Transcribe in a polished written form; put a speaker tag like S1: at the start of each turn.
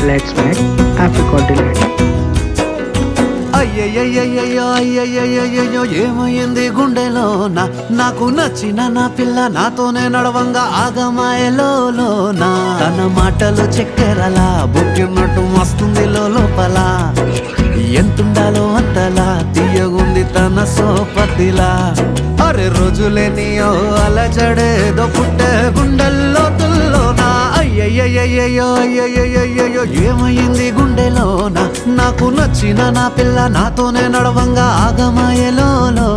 S1: Let's make Africa delight.
S2: అయ్యయ్యయ్యయ్యో అయ్యయ్యయ్యో ఏమైంది గుండెలోన నాకు నచ్చిన నా పిల్ల నాతోనే నడవంగా ఆగమాయలోన తన మాటలు చక్కెరలా బుక్కినట్టు వస్తుంది లోపల ఎంతుండాలో అంతలా తీయగుంది తన సోపతిలా అరే రోజులేని అలజడేదో పుట్టే గుండెల్లో తుల్లోనా అయ్యయ్యయ్యయ్యో అయ్యయ్యయ్యో ఏమైంది గుండెలోన నాకు నచ్చిన నా పిల్ల నాతోనే నడవంగా ఆగమాయలోనా